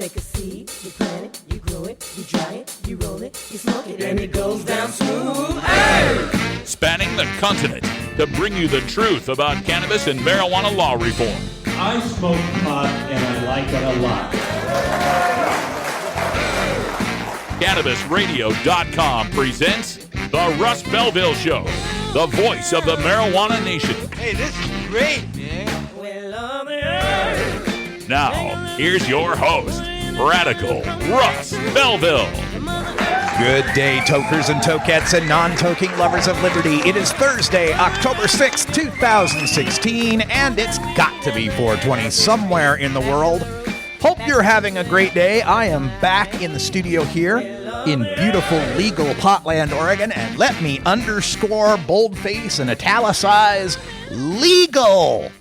take a seed, you plant it, you grow it, you dry it, you roll it, you smoke it, and it goes down smooth. Hey! Spanning the continent to bring you the truth about cannabis and marijuana law reform. I smoke pot and I like it a lot. CannabisRadio.com presents The Russ Belville Show, the voice of the marijuana nation. Hey, this is great, man. Now, here's your host, Radical Russ Belville. Good day, tokers and tokettes and non-toking lovers of liberty. It is Thursday, October 6th, 2016, and it's got to be 420 somewhere in the world. Hope you're having a great day. I am back in the studio here in beautiful legal Potland, Oregon, and let me underscore, boldface, and italicize legal.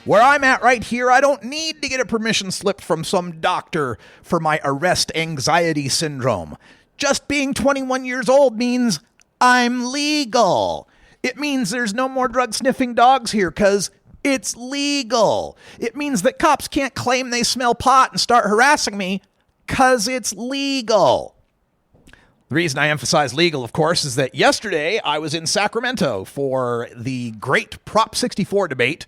Where I'm at right here, I don't need to get a permission slip from some doctor for my arrest anxiety syndrome. Just being 21 years old means I'm legal. It means there's no more drug-sniffing dogs here because it's legal. It means that cops can't claim they smell pot and start harassing me because it's legal. The reason I emphasize legal, of course, is that yesterday I was in Sacramento for the great Prop 64 debate,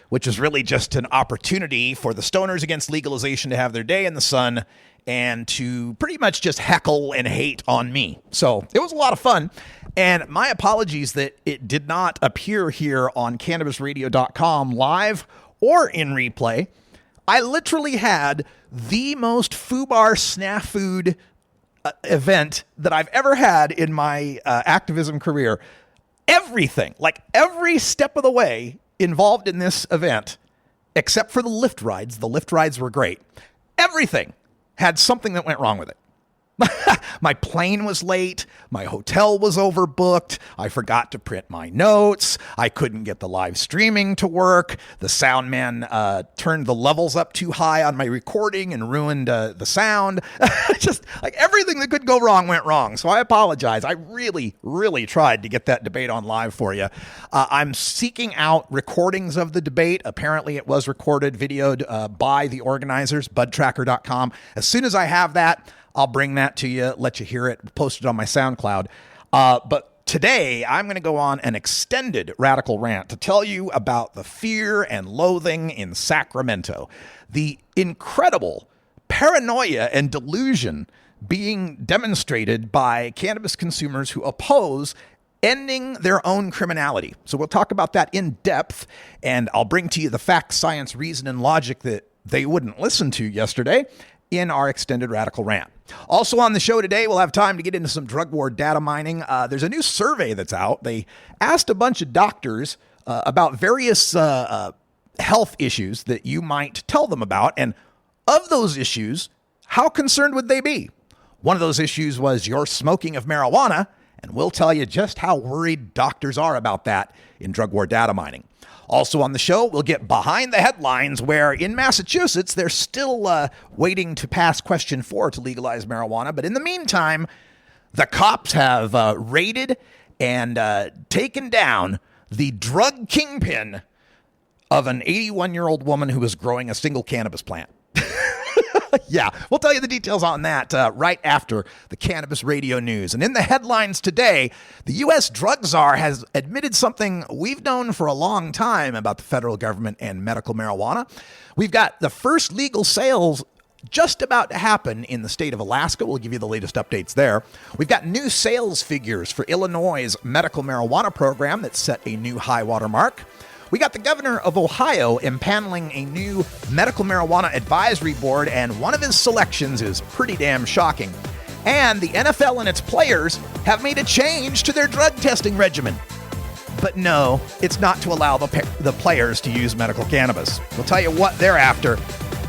which is really just an opportunity for the stoners against legalization to have their day in the sun and to pretty much just heckle and hate on me. So it was a lot of fun. And my apologies that it did not appear here on CannabisRadio.com live or in replay. I literally had the most FUBAR snafu event that I've ever had in my activism career. Everything, like every step of the way involved in this event, except for the lift rides. The lift rides were great. Everything had something that went wrong with it. My plane was late. My hotel was overbooked. I forgot to print my notes. I couldn't get the live streaming to work. The sound man turned the levels up too high on my recording and ruined the sound. Just like everything that could go wrong went wrong. So I apologize. I really, really tried to get that debate on live for you. I'm seeking out recordings of the debate. Apparently it was recorded, videoed by the organizers, budtracker.com. As soon as I have that, I'll bring that to you, let you hear it, post it on my SoundCloud. But today, I'm going to go on an extended radical rant to tell you about the fear and loathing in Sacramento. The incredible paranoia and delusion being demonstrated by cannabis consumers who oppose ending their own criminality. So we'll talk about that in depth, and I'll bring to you the facts, science, reason, and logic that they wouldn't listen to yesterday in our extended radical rant. Also on the show today, we'll have time to get into some drug war data mining. There's a new survey that's out. They asked a bunch of doctors about various health issues that you might tell them about. And of those issues, how concerned would they be? One of those issues was your smoking of marijuana. And we'll tell you just how worried doctors are about that in drug war data mining. Also on the show, we'll get behind the headlines where in Massachusetts, they're still waiting to pass question 4 to legalize marijuana. But in the meantime, the cops have raided and taken down the drug kingpin of an 81-year-old woman who was growing a single cannabis plant. Yeah, we'll tell you the details on that right after the Cannabis Radio News. And in the headlines today, the U.S. drug czar has admitted something we've known for a long time about the federal government and medical marijuana. We've got the first legal sales just about to happen in the state of Alaska. We'll give you the latest updates there. We've got new sales figures for Illinois' medical marijuana program that set a new high water mark. We got the governor of Ohio impaneling a new medical marijuana advisory board, and one of his selections is pretty damn shocking. And the NFL and its players have made a change to their drug testing regimen. But no, it's not to allow the players to use medical cannabis. We'll tell you what they're after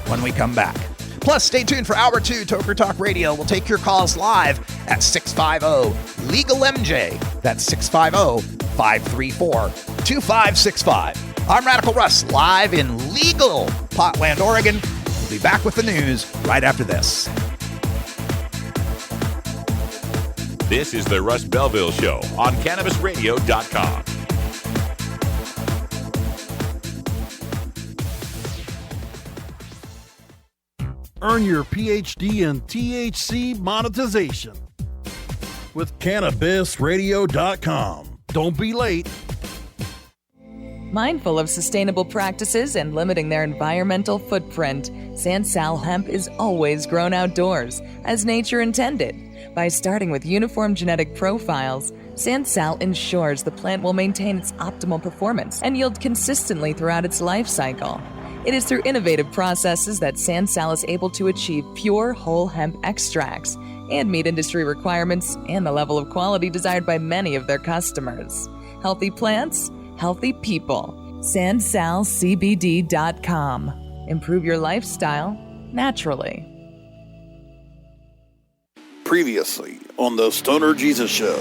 when we come back. Plus, stay tuned for Hour 2, Toker Talk Radio. We'll take your calls live at 650-LEGAL-MJ. That's 650-534-2565. I'm Radical Russ, live in legal Potland, Oregon. We'll be back with the news right after this. This is the Russ Belville Show on CannabisRadio.com. Earn your PhD in THC monetization with CannabisRadio.com. Don't be late. Mindful of sustainable practices and limiting their environmental footprint, Sansal hemp is always grown outdoors, as nature intended. By starting with uniform genetic profiles, Sansal ensures the plant will maintain its optimal performance and yield consistently throughout its life cycle. It is through innovative processes that Sansal is able to achieve pure whole hemp extracts and meet industry requirements and the level of quality desired by many of their customers. Healthy plants, healthy people. SansalCBD.com. Improve your lifestyle naturally. Previously on the Stoner Jesus Show.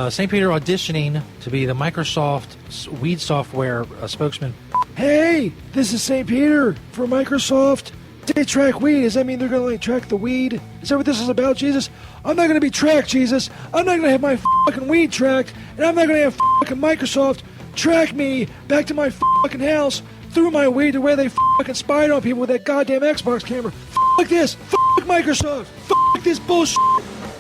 St. Peter auditioning to be the Microsoft weed software spokesman. Hey, this is St. Peter for Microsoft. They track weed. Does that mean they're going to track the weed? Is that what this is about, Jesus? I'm not going to be tracked, Jesus. I'm not going to have my fucking weed tracked, and I'm not going to have fucking Microsoft track me back to my fucking house through my weed to where they fucking spied on people with that goddamn Xbox camera. Fuck this. Fuck Microsoft. Fuck this bullshit.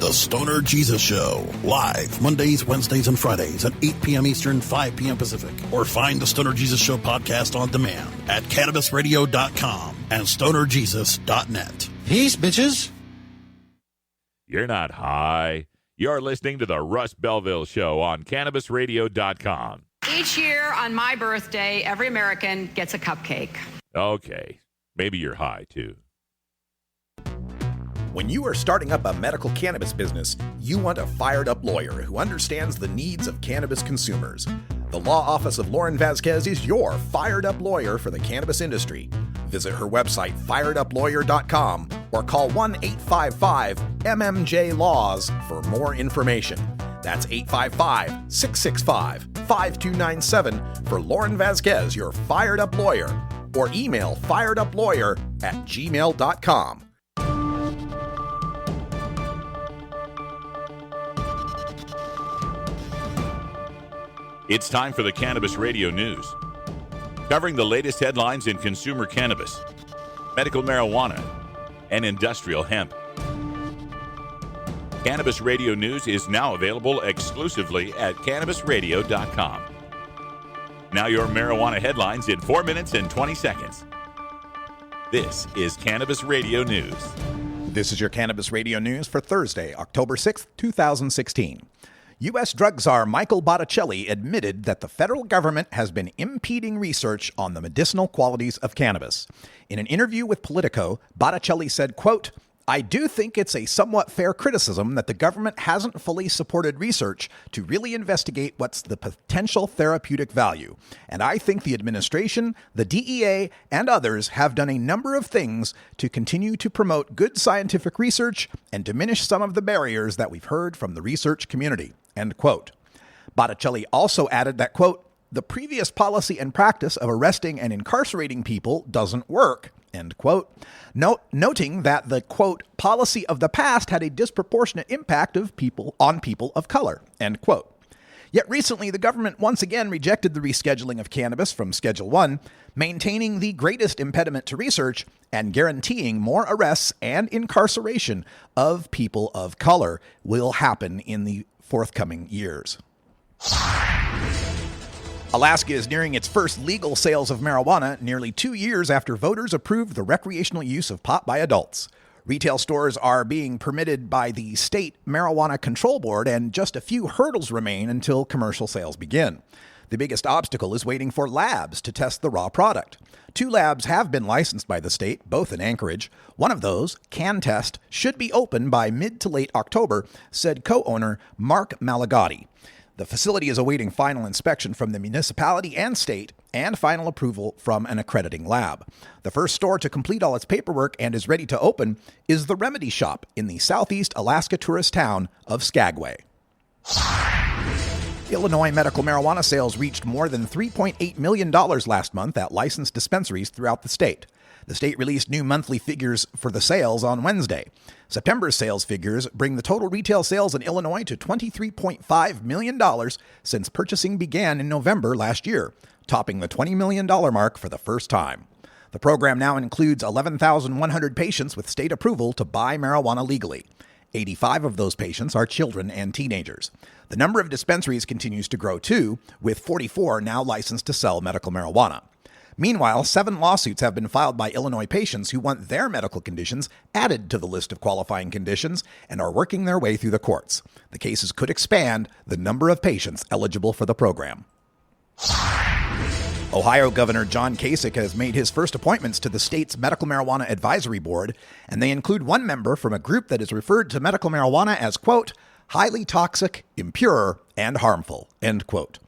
The Stoner Jesus Show. Live Mondays, Wednesdays, and Fridays at 8 p.m. Eastern, 5 p.m. Pacific. Or find the Stoner Jesus Show podcast on demand at CannabisRadio.com and StonerJesus.net. Peace, bitches. You're not high. You're listening to the Russ Belville Show on CannabisRadio.com. Each year on my birthday, every American gets a cupcake. Okay. Maybe you're high, too. When you are starting up a medical cannabis business, you want a fired-up lawyer who understands the needs of cannabis consumers. The law office of Lauren Vasquez is your fired-up lawyer for the cannabis industry. Visit her website, fireduplawyer.com, or call 1-855-MMJ-LAWS for more information. That's 855-665-5297 for Lauren Vasquez, your fired-up lawyer, or email fireduplawyer@gmail.com. It's time for the Cannabis Radio News, covering the latest headlines in consumer cannabis, medical marijuana, and industrial hemp. Cannabis Radio News is now available exclusively at CannabisRadio.com. Now your marijuana headlines in 4 minutes and 20 seconds. This is Cannabis Radio News. This is your Cannabis Radio News for Thursday, October 6th, 2016. U.S. drug czar Michael Botticelli admitted that the federal government has been impeding research on the medicinal qualities of cannabis. In an interview with Politico, Botticelli said, quote, "I do think it's a somewhat fair criticism that the government hasn't fully supported research to really investigate what's the potential therapeutic value. And I think the administration, the DEA, and others have done a number of things to continue to promote good scientific research and diminish some of the barriers that we've heard from the research community." End quote. Botticelli also added that, quote, "The previous policy and practice of arresting and incarcerating people doesn't work." End quote. Noting that the, quote, "policy of the past had a disproportionate impact on people of color." End quote. Yet recently, the government once again rejected the rescheduling of cannabis from Schedule 1, maintaining the greatest impediment to research and guaranteeing more arrests and incarceration of people of color will happen in the forthcoming years. Alaska is nearing its first legal sales of marijuana nearly 2 years after voters approved the recreational use of pot by adults. Retail stores are being permitted by the state marijuana control board, and just a few hurdles remain until commercial sales begin. The biggest obstacle is waiting for labs to test the raw product. 2 labs have been licensed by the state, both in Anchorage. One of those, CanTest, should be open by mid to late October, said co-owner Mark Malagotti. The facility is awaiting final inspection from the municipality and state and final approval from an accrediting lab. The first store to complete all its paperwork and is ready to open is the Remedy Shop in the southeast Alaska tourist town of Skagway. Illinois medical marijuana sales reached more than $3.8 million last month at licensed dispensaries throughout the state. The state released new monthly figures for the sales on Wednesday. September's sales figures bring the total retail sales in Illinois to $23.5 million since purchasing began in November last year, topping the $20 million mark for the first time. The program now includes 11,100 patients with state approval to buy marijuana legally. 85 of those patients are children and teenagers. The number of dispensaries continues to grow too, with 44 now licensed to sell medical marijuana. Meanwhile, 7 lawsuits have been filed by Illinois patients who want their medical conditions added to the list of qualifying conditions and are working their way through the courts. The cases could expand the number of patients eligible for the program. Ohio Governor John Kasich has made his first appointments to the state's Medical Marijuana Advisory Board, and they include one member from a group that is referred to medical marijuana as, quote, highly toxic, impure, and harmful, end quote.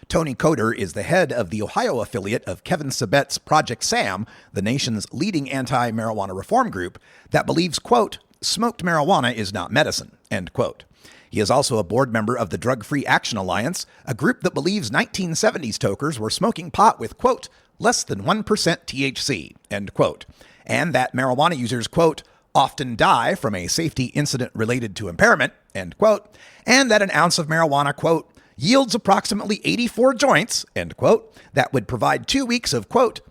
Tony Coder is the head of the Ohio affiliate of Kevin Sabet's Project SAM, the nation's leading anti-marijuana reform group, that believes, quote, smoked marijuana is not medicine, end quote. He is also a board member of the Drug-Free Action Alliance, a group that believes 1970s tokers were smoking pot with, quote, less than 1% THC, end quote, and that marijuana users, quote, often die from a safety incident related to impairment, end quote, and that an ounce of marijuana, quote, yields approximately 84 joints, end quote, that would provide 2 weeks of, quote,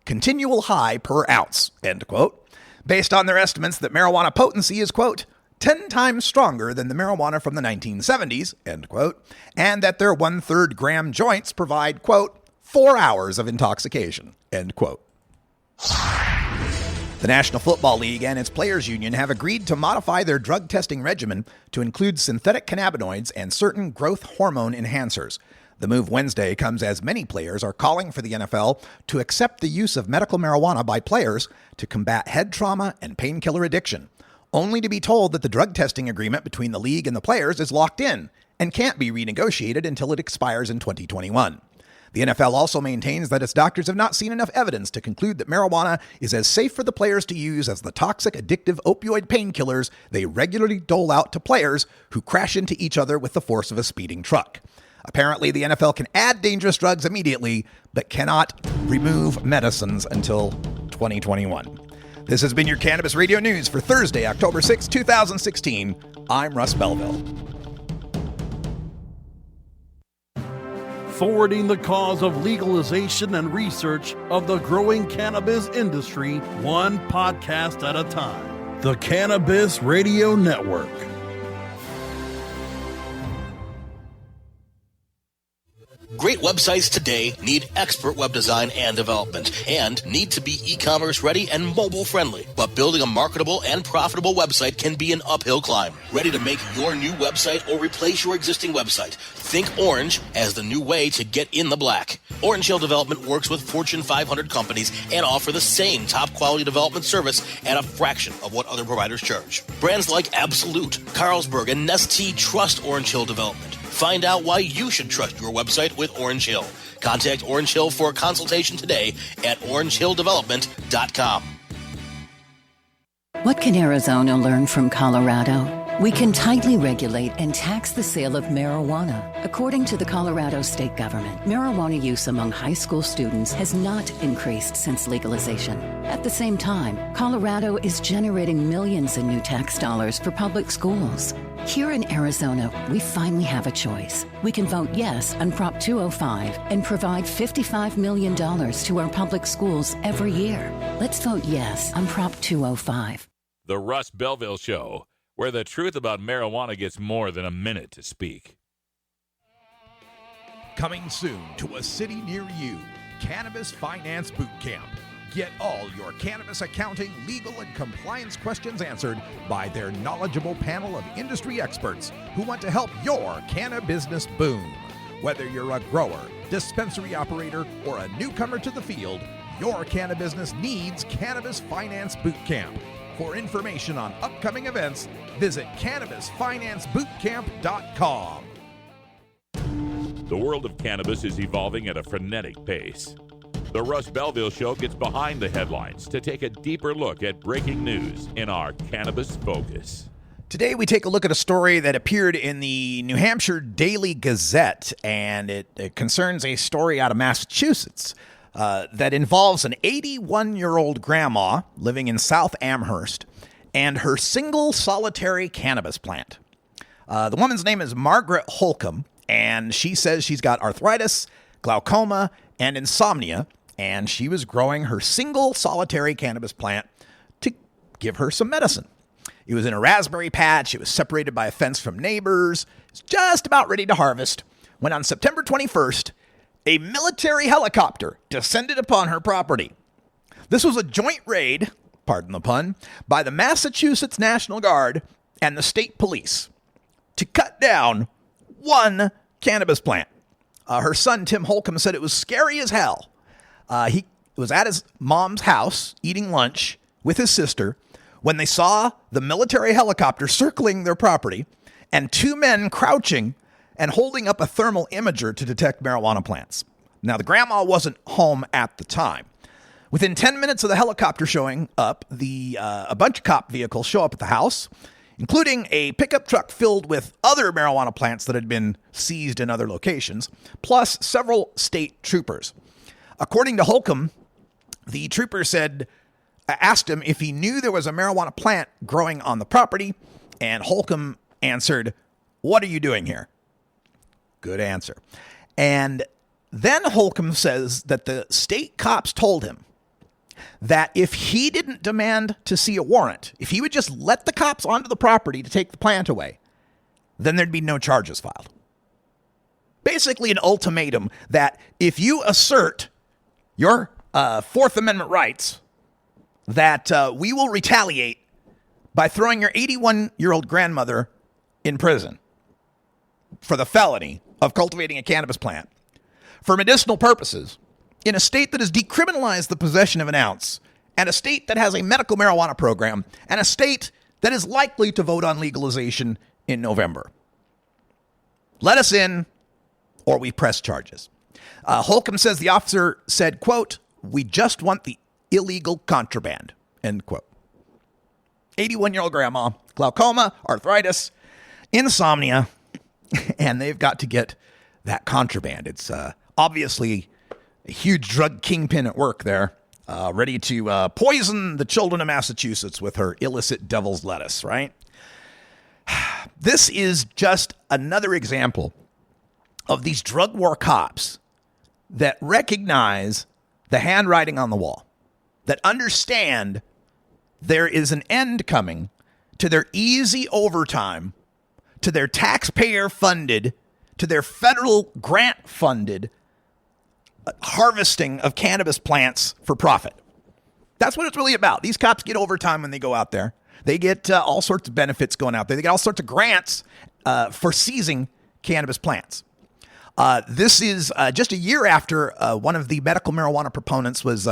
continual high per ounce, end quote, based on their estimates that marijuana potency is, quote, 10 times stronger than the marijuana from the 1970s, end quote, and that their 1/3 gram joints provide, quote, 4 hours of intoxication, end quote. The National Football League and its players' union have agreed to modify their drug testing regimen to include synthetic cannabinoids and certain growth hormone enhancers. The move Wednesday comes as many players are calling for the NFL to accept the use of medical marijuana by players to combat head trauma and painkiller addiction, only to be told that the drug testing agreement between the league and the players is locked in and can't be renegotiated until it expires in 2021. The NFL also maintains that its doctors have not seen enough evidence to conclude that marijuana is as safe for the players to use as the toxic, addictive opioid painkillers they regularly dole out to players who crash into each other with the force of a speeding truck. Apparently, the NFL can add dangerous drugs immediately, but cannot remove medicines until 2021. This has been your Cannabis Radio News for Thursday, October 6, 2016. I'm Russ Belville. Forwarding the cause of legalization and research of the growing cannabis industry, one podcast at a time. The Cannabis Radio Network. Great websites today need expert web design and development and need to be e-commerce ready and mobile friendly. But building a marketable and profitable website can be an uphill climb. Ready to make your new website or replace your existing website? Think Orange as the new way to get in the black. Orange Hill Development works with Fortune 500 companies and offer the same top quality development service at a fraction of what other providers charge. Brands like Absolute, Carlsberg, and Nestea trust Orange Hill Development. Find out why you should trust your website with Orange Hill. Contact Orange Hill for a consultation today at orangehilldevelopment.com. What can Arizona learn from Colorado? We can tightly regulate and tax the sale of marijuana. According to the Colorado state government, marijuana use among high school students has not increased since legalization. At the same time, Colorado is generating millions in new tax dollars for public schools. Here in Arizona, we finally have a choice. We can vote yes on Prop 205 and provide $55 million to our public schools every year. Let's vote yes on Prop 205. The Russ Belville Show, where the truth about marijuana gets more than a minute to speak. Coming soon to a city near you, Cannabis Finance Boot Camp. Get all your cannabis accounting, legal, and compliance questions answered by their knowledgeable panel of industry experts who want to help your cannabis boom. Whether you're a grower, dispensary operator, or a newcomer to the field, your cannabis needs Cannabis Finance Boot Camp. For information on upcoming events, visit CannabisFinanceBootCamp.com. The world of cannabis is evolving at a frenetic pace. The Russ Belville Show gets behind the headlines to take a deeper look at breaking news in our Cannabis Focus. Today we take a look at a story that appeared in the New Hampshire Daily Gazette, and it concerns a story out of Massachusetts that involves an 81-year-old grandma living in South Amherst and her single solitary cannabis plant. The woman's name is Margaret Holcomb, and she says she's got arthritis, glaucoma, and insomnia, and she was growing her single solitary cannabis plant to give her some medicine. It was in a raspberry patch. It was separated by a fence from neighbors. It was just about ready to harvest when on September 21st, a military helicopter descended upon her property. This was a joint raid, pardon the pun, by the Massachusetts National Guard and the state police to cut down one cannabis plant. Her son, Tim Holcomb, said it was scary as hell. He was at his mom's house eating lunch with his sister when they saw the military helicopter circling their property and two men crouching and holding up a thermal imager to detect marijuana plants. Now, the grandma wasn't home at the time. Within 10 minutes of the helicopter showing up, a bunch of cop vehicles show up at the house, including a pickup truck filled with other marijuana plants that had been seized in other locations, plus several state troopers. According to Holcomb, the trooper asked him if he knew there was a marijuana plant growing on the property, and Holcomb answered, "What are you doing here?" Good answer. And then Holcomb says that the state cops told him that if he didn't demand to see a warrant, if he would just let the cops onto the property to take the plant away, then there'd be no charges filed. Basically an ultimatum that if you assert your Fourth Amendment rights, that we will retaliate by throwing your 81-year-old grandmother in prison for the felony of cultivating a cannabis plant for medicinal purposes in a state that has decriminalized the possession of an ounce, and a state that has a medical marijuana program, and a state that is likely to vote on legalization in November. Let us in, or we press charges. Holcomb says the officer said, quote, "We just want the illegal contraband," end quote. 81-year-old grandma, glaucoma, arthritis, insomnia, and they've got to get that contraband. It's obviously a huge drug kingpin at work there, ready to poison the children of Massachusetts with her illicit devil's lettuce, right? This is just another example of these drug war cops that recognize the handwriting on the wall, that understand there is an end coming to their easy overtime, to their taxpayer-funded, to their federal grant-funded harvesting of cannabis plants for profit. That's what it's really about. These cops get overtime when they go out there. They get all sorts of benefits going out there. They get all sorts of grants for seizing cannabis plants. This is just a year after one of the medical marijuana proponents was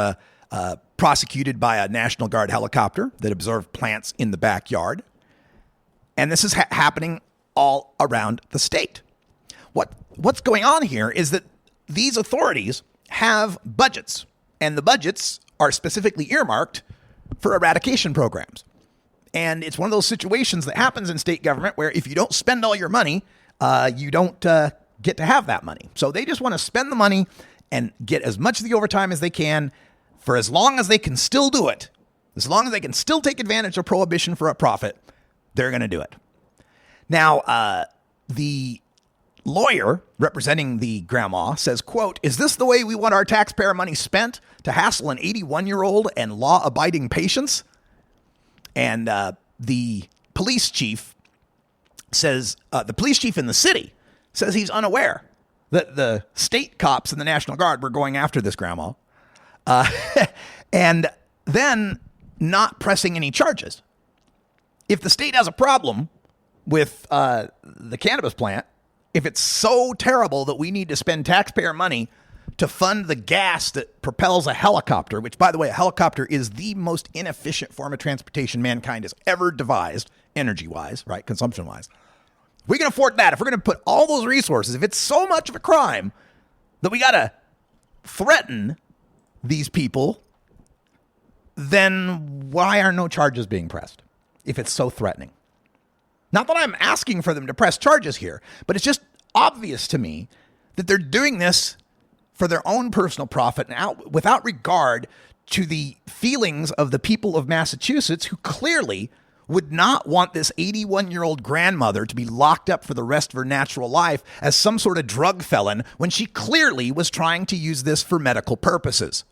prosecuted by a National Guard helicopter that observed plants in the backyard. And this is happening all around the state. What's going on here is that these authorities have budgets, and the budgets are specifically earmarked for eradication programs. And it's one of those situations that happens in state government where if you don't spend all your money, you don't get to have that money. So they just want to spend the money and get as much of the overtime as they can for as long as they can still do it. As long as they can still take advantage of prohibition for a profit, they're going to do it. Now, the lawyer representing the grandma says, quote, "Is this the way we want our taxpayer money spent, to hassle an 81-year-old and law-abiding patients?" And the police chief says, the police chief in the city says he's unaware that the state cops and the National Guard were going after this grandma, and then not pressing any charges. If the state has a problem with the cannabis plant, if it's so terrible that we need to spend taxpayer money to fund the gas that propels a helicopter, which, by the way, a helicopter is the most inefficient form of transportation mankind has ever devised, energy-wise, right, consumption-wise. If we can afford that, if we're going to put all those resources, if it's so much of a crime that we got to threaten these people, then why are no charges being pressed if it's so threatening? Not that I'm asking for them to press charges here, but it's just obvious to me that they're doing this for their own personal profit and without regard to the feelings of the people of Massachusetts, who clearly would not want this 81-year-old grandmother to be locked up for the rest of her natural life as some sort of drug felon when she clearly was trying to use this for medical purposes.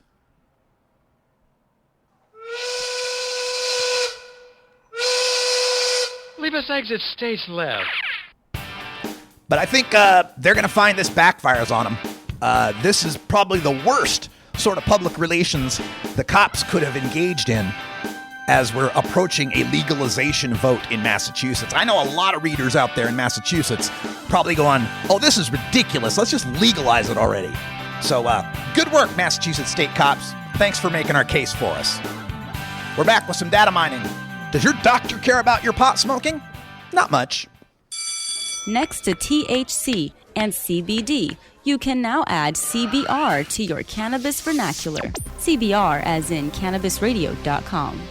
Davis exits stage left. But I think they're going to find this backfires on them. This is probably the worst sort of public relations the cops could have engaged in as we're approaching a legalization vote in Massachusetts. I know a lot of readers out there in Massachusetts probably going, oh, this is ridiculous. Let's just legalize it already. So good work, Massachusetts state cops. Thanks for making our case for us. We're back with some data mining. Does your doctor care about your pot smoking? Not much. Next to THC and CBD, you can now add CBR to your cannabis vernacular. CBR as in CannabisRadio.com.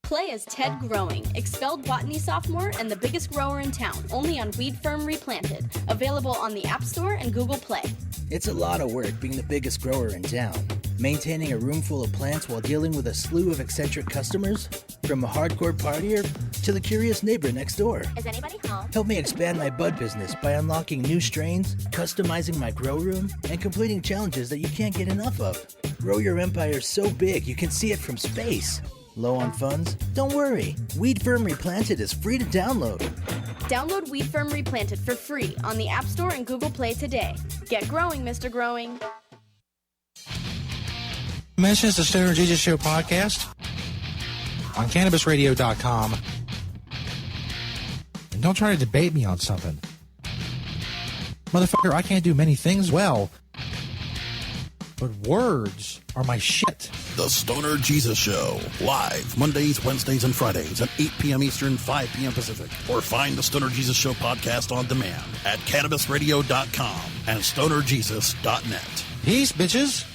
Play as Ted Growing, expelled botany sophomore and the biggest grower in town, only on Weed Firm Replanted. Available on the App Store and Google Play. It's a lot of work being the biggest grower in town. Maintaining a room full of plants while dealing with a slew of eccentric customers? From a hardcore partier to the curious neighbor next door. Is anybody home? Help me expand my bud business by unlocking new strains, customizing my grow room, and completing challenges that you can't get enough of. Grow your empire so big you can see it from space. Low on funds? Don't worry. Weed Firm Replanted is free to download. Download Weed Firm Replanted for free on the App Store and Google Play today. Get growing, Mr. Growing. Mentions the Stoner Jesus Show podcast on CannabisRadio.com. And don't try to debate me on something. Motherfucker, I can't do many things well, but words are my shit. The Stoner Jesus Show, live Mondays, Wednesdays, and Fridays at 8 p.m. Eastern, 5 p.m. Pacific. Or find the Stoner Jesus Show podcast on demand at CannabisRadio.com and StonerJesus.net. Peace, bitches.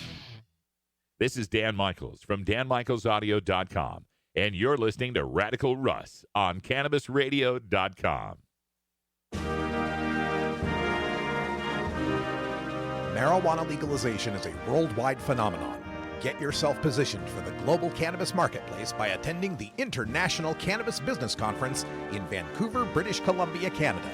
This is Dan Michaels from DanMichaelsAudio.com, and you're listening to Radical Russ on CannabisRadio.com. Marijuana legalization is a worldwide phenomenon. Get yourself positioned for the global cannabis marketplace by attending the International Cannabis Business Conference in Vancouver, British Columbia, Canada.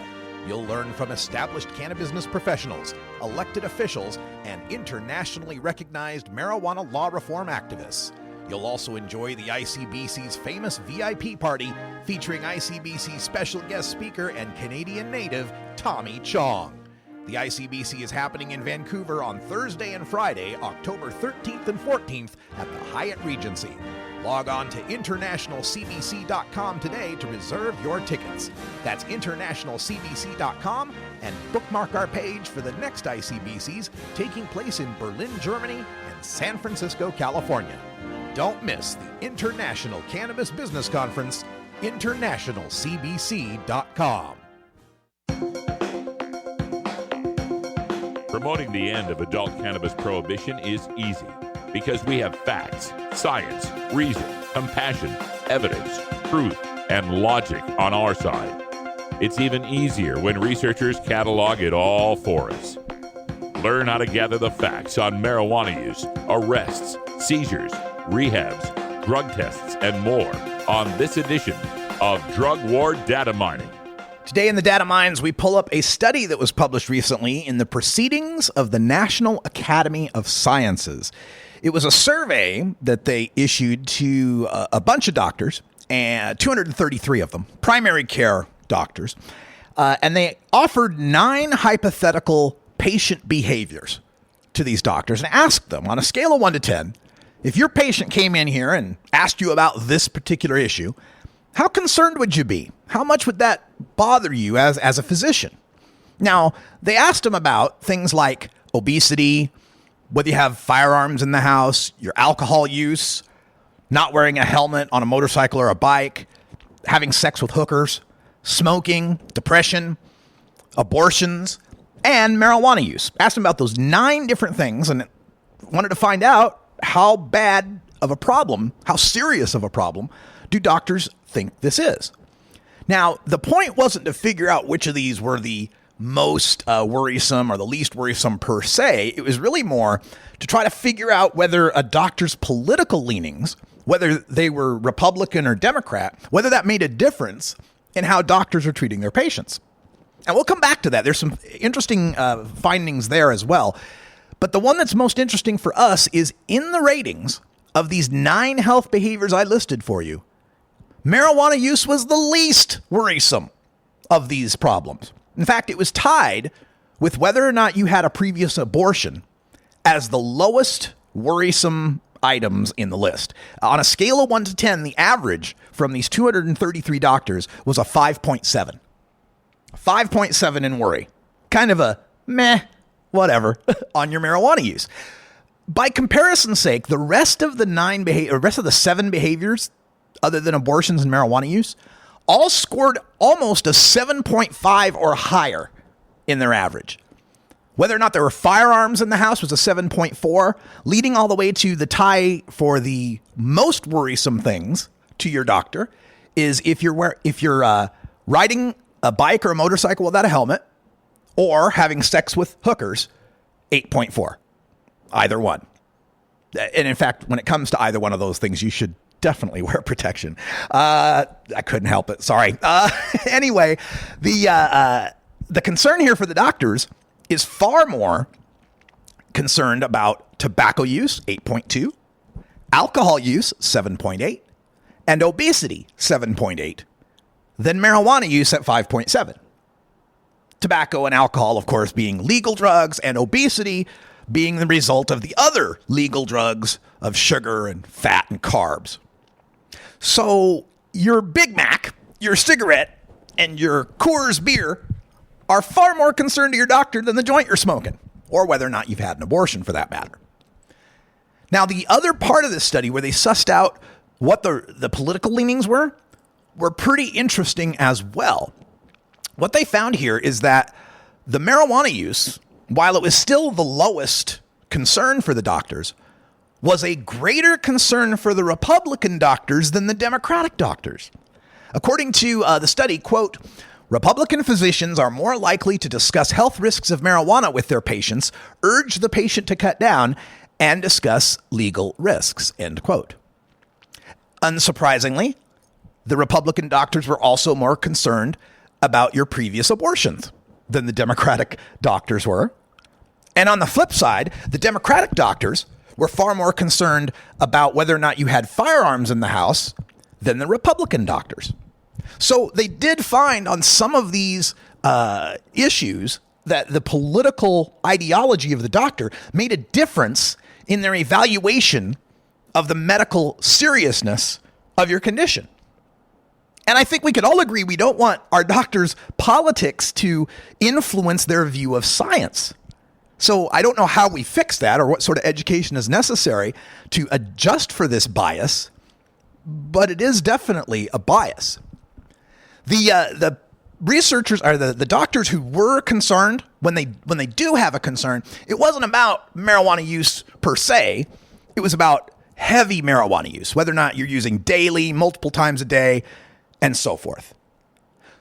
You'll learn from established cannabis professionals, elected officials, and internationally recognized marijuana law reform activists. You'll also enjoy the ICBC's famous VIP party featuring ICBC special guest speaker and Canadian native Tommy Chong. The ICBC is happening in Vancouver on Thursday and Friday, October 13th and 14th at the Hyatt Regency. Log on to internationalcbc.com today to reserve your tickets. That's internationalcbc.com and bookmark our page for the next ICBCs taking place in Berlin, Germany and San Francisco, California. Don't miss the International Cannabis Business Conference, internationalcbc.com. Promoting the end of adult cannabis prohibition is easy because we have facts, science, reason, compassion, evidence, truth, and logic on our side. It's even easier when researchers catalog it all for us. Learn how to gather the facts on marijuana use, arrests, seizures, rehabs, drug tests, and more on this edition of Drug War Data Mining. Today in the Data Mines, we pull up a study that was published recently in the Proceedings of the National Academy of Sciences. It was a survey that they issued to a bunch of doctors, and 233 of them, primary care doctors, and they offered 9 hypothetical patient behaviors to these doctors and asked them on a scale of 1 to 10, if your patient came in here and asked you about this particular issue, how concerned would you be? How much would that bother you as a physician? Now, they asked him about things like obesity, whether you have firearms in the house, your alcohol use, not wearing a helmet on a motorcycle or a bike, having sex with hookers, smoking, depression, abortions, and marijuana use. Asked him about those 9 different things and wanted to find out how bad of a problem, how serious of a problem do doctors think this is. Now, the point wasn't to figure out which of these were the most worrisome or the least worrisome per se. It was really more to try to figure out whether a doctor's political leanings, whether they were Republican or Democrat, whether that made a difference in how doctors are treating their patients. And we'll come back to that. There's some interesting findings there as well. But the one that's most interesting for us is in the ratings of these 9 health behaviors I listed for you, marijuana use was the least worrisome of these problems. In fact, it was tied with whether or not you had a previous abortion as the lowest worrisome items in the list. On a scale of 1 to 10, the average from these 233 doctors was a 5.7. 5.7 in worry. Kind of a meh, whatever, on your marijuana use. By comparison's sake, the rest of the 7 behaviors, other than abortions and marijuana use, all scored almost a 7.5 or higher in their average. Whether or not there were firearms in the house was a 7.4, leading all the way to the tie for the most worrisome things to your doctor is if you're riding a bike or a motorcycle without a helmet or having sex with hookers, 8.4. Either one. And in fact, when it comes to either one of those things, you should definitely wear protection. I couldn't help it. Sorry. Anyway, the concern here for the doctors is far more concerned about tobacco use, 8.2, alcohol use, 7.8, and obesity, 7.8, than marijuana use at 5.7. Tobacco and alcohol, of course, being legal drugs, and obesity being the result of the other legal drugs of sugar and fat and carbs. So your Big Mac, your cigarette, and your Coors beer are far more concerned to your doctor than the joint you're smoking, or whether or not you've had an abortion for that matter. Now, the other part of this study where they sussed out what the political leanings were pretty interesting as well. What they found here is that the marijuana use, while it was still the lowest concern for the doctors, was a greater concern for the Republican doctors than the Democratic doctors. According to the study, quote, Republican physicians are more likely to discuss health risks of marijuana with their patients, urge the patient to cut down, and discuss legal risks, end quote. Unsurprisingly, the Republican doctors were also more concerned about your previous abortions than the Democratic doctors were. And on the flip side, the Democratic doctors were far more concerned about whether or not you had firearms in the house than the Republican doctors. So they did find on some of these issues that the political ideology of the doctor made a difference in their evaluation of the medical seriousness of your condition. And I think we could all agree we don't want our doctors' politics to influence their view of science. So I don't know how we fix that or what sort of education is necessary to adjust for this bias, but it is definitely a bias. The researchers or the doctors who were concerned when they do have a concern, it wasn't about marijuana use per se. It was about heavy marijuana use, whether or not you're using daily, multiple times a day, and so forth.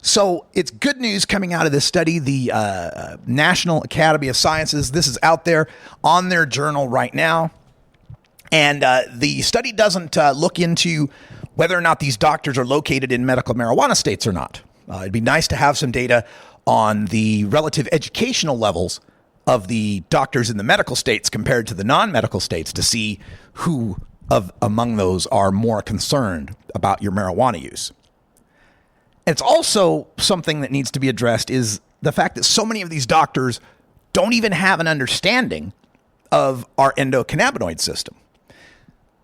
So it's good news coming out of this study. The National Academy of Sciences, this is out there on their journal right now. And the study doesn't look into whether or not these doctors are located in medical marijuana states or not. It'd be nice to have some data on the relative educational levels of the doctors in the medical states compared to the non-medical states to see who among those are more concerned about your marijuana use. It's also something that needs to be addressed is the fact that so many of these doctors don't even have an understanding of our endocannabinoid system.